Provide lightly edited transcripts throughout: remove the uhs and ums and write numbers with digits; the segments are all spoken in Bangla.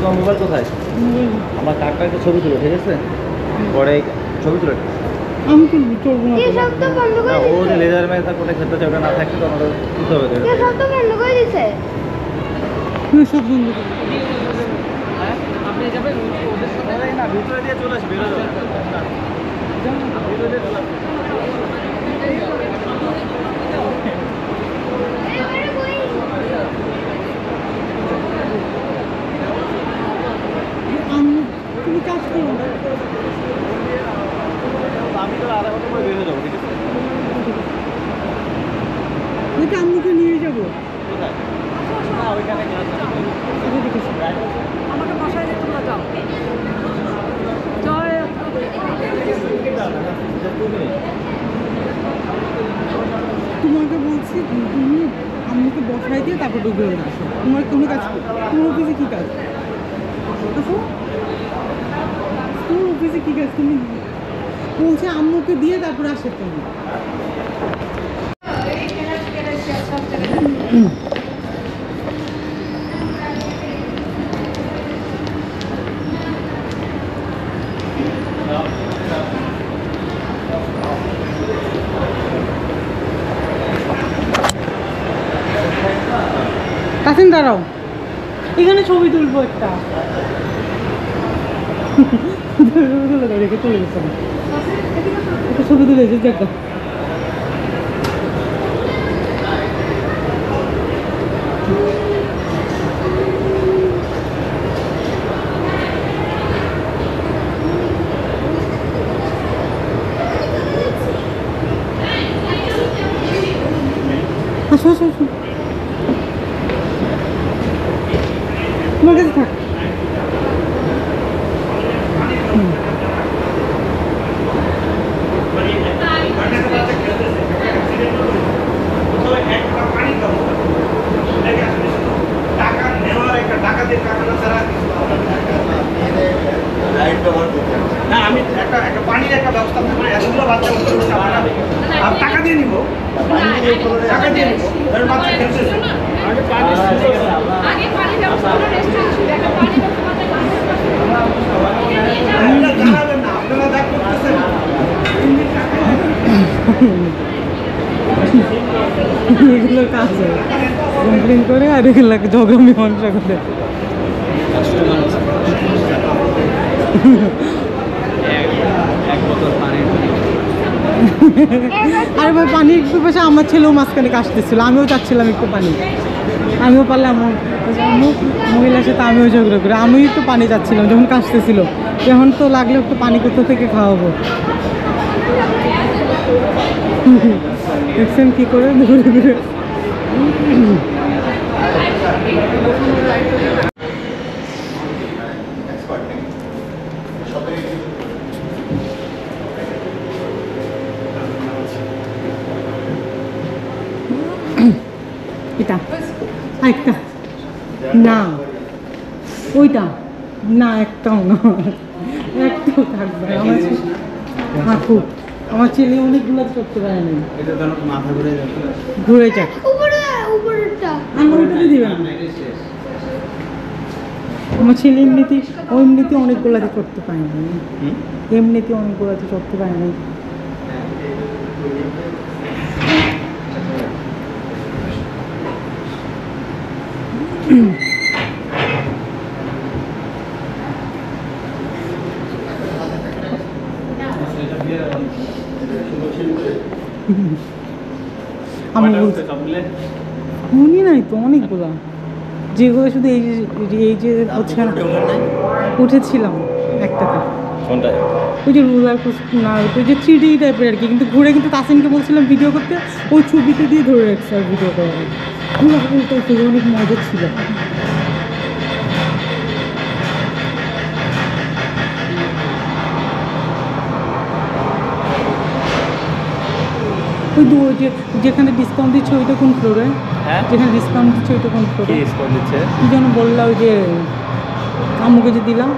তোমার মোবাইল কোথায়? আমার কার্ডটা একটা ছবি তুলো, ঠিক আছে? পরে ছবি তুলে আমি তুলবো, চলবো না। ও যে লেজার ম্যাচ কোথায় খেলতে চাই, ওটা না থাকলে তো আমাদের তুলতে হবে। সব বন্ধ করে দিছে। আপনি যাবেন ওদের সাথে না, ভিতরে দিয়ে চলে আসবে, বেরো যাবে, ভিতরে দিয়ে চলে আসবে। তুমি কাজ করো না, আমি তো আধা ঘন্টা পরে বের হয়ে যাবো, ঠিক আছে? নাকি আম্মুকে নিয়ে যাবো? কোথায়? না, ওইখানে আমাকে বাসায় যেতে বলে যাও। তোমাকে বলছি তুমি আম্মুকে বসাই দিয়ে তারপর ডুবে আসো। তোমার কোনো কাজ, তোমার অফিসে কী কাজ? তোমার অফিসে কী কাজ? তুমি বলছে আম্মুকে দিয়ে তারপর আসে তুমি। কাসিম দাঁড়াও, এখানে ছবি তুলবো একটা। রেখে চলে গেছে, একটা ছবি তুলে এসেছি একটা। আসো আসো আসো, তোমার কাছে থাক। না আমি একটা পানির একটা ব্যবস্থা করে এতগুলো বাচ্চা টাকা দিয়ে নিবো, টাকা দিয়ে নিবো, বাচ্চা খেলতেছে। আপনারা দেখ করতেছেন এগুলো কাজ হয়, কমপ্লেন করে আর এগুলো জগা মীমাংসা করে। আর ভাই পানির পাশে আমার ছেলেও মাঝখানে কাশতেছিল, আমিও চাচ্ছিলাম একটু পানি, আমিও পারলাম মহিলার সাথে আমিও ঝগড়া করি, আমিও একটু পানি চাচ্ছিলাম যখন কাশতেছিল, এখন তো লাগলে একটু পানি কোথা থেকে খাওয়াবো। দেখছেন কি করে ঘুরে ঘুরে। এটা একটা না, ওইটা না, একটাও না, একটাও থাকবে আমার থাকুক। আমার ছেলে অনেকগুলো করতে পারেনি, মাথা ঘুরে ঘুরে যাক। আমার ওটাতে দিবেন না, আমার ছেলে এমনিতে অনেকগুলাতে করতে পারেনি, এমনিতে অনেকগুলাতে করতে পারেনি। আমি মনে নাই তো অনেকগুলা, যেগুলো শুধু এই যে হচ্ছে না, উঠেছিলাম একটাতে, ওই যে রুলার না, ওই যে 3D টাইপের আর কি, কিন্তু ঘুরে কিন্তু তাসিনকে বলছিলাম ভিডিও করতে, ওই ছবিতে দিয়ে ধরে রাখছে আর ভিডিও করা। অনেক মজা ছিল। ওই তো ওই যেখানে ডিসকাউন্ট দিচ্ছে ওইটা কোন ফ্লোরে? হ্যাঁ, যেখানে ডিসকাউন্ট দিচ্ছে ওইটা কোন ফ্লোরে? ডিসকাউন্ট দিচ্ছে কি যেন বললা, ওই যে আম্মুকে যে দিলাম।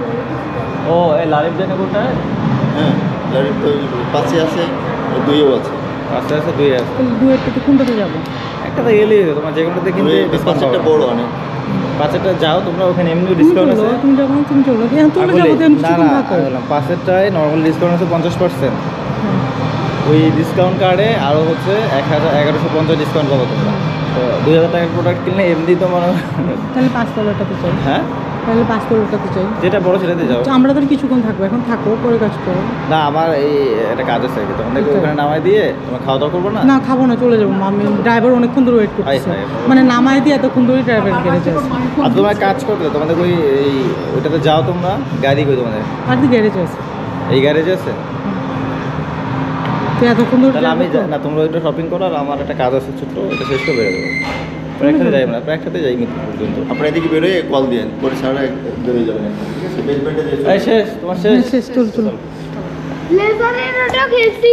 ও এই লারিফ জানে কোনটায়? হ্যাঁ, লারিফ তো পাশে আছে, দুইও আছে, আস্তে আস্তে দুই আছে। দুয়েরটাতে কোনটাতে যাবো? একটা একটাতে গেলেই হবে, তোমার যে কোনোটাতে কিন্তু ডিসকাউন্ট কনসেপ্টটা বড় অনেক। 5-এরটা যাও তোমরা, ওখানে এমনি তুমি ডিসকাউন্ট চলো, আছে। তুমি যখন তুমি চলো চলে যাবো, তুমি কিছুক্ষণ থাকো। 5-এরটায় নর্মাল ডিসকাউন্ট আছে 50%। হ্যাঁ। ওই ডিসকাউন্ট কার্ডে আরও হচ্ছে 1150 ডিসকাউন্ট পাবো তোমরা। তো 2000 টাকার প্রোডাক্ট কিনলে এমনি তোমার তাহলে 5 তলাটাতে চাই, হ্যাঁ তাহলে 5 তলাটাতে চাই। যেটা বড় সেটাতে যাও। আমরা তো কিছুক্ষণ থাকবো, এখন থাকো, পরে কাজ করো। না আমার এই একটা কাজ আছে, তোমাদেরকে আচ্ছা। ওখানে নামাই দিয়ে তোমরা খাওয়া দাওয়া করবো না? না খাবো না, চলে যাবো। আমি ড্রাইভার অনেকক্ষণ ধরে ওয়েট করতেছে, হাই, হাই। মানে নামাই দিয়ে এতক্ষণ ধরে ড্রাইভার গ্যারেজে আছে। আর তোমরা কাজ করতে তোমাদের ওই ওইটাতে যাও তোমরা, গাড়ি কই তোমাদের? আর দি গ্যারেজে আছে, এই গ্যারেজে আছে? তো এতক্ষণ ধরে তাহলে আমি driver তো- না, তোমরা ওইটা শপিং করো আর আমার একটা কাজ আছে ছোট্ট, এটা শেষ করে বেরো দেবো। একসাথে যাই না, একসাথে যাই মিত্র পর্যন্ত। আপনার এদিকে বেরোয় কল দিয়ে পরে সারা বেরোয় যাবেন, ঠিক আছে? বেসমেন্টে এই শেষ, তোমার শেষ। শেষ, চল চলো। লেজারের ওটা খেলছি।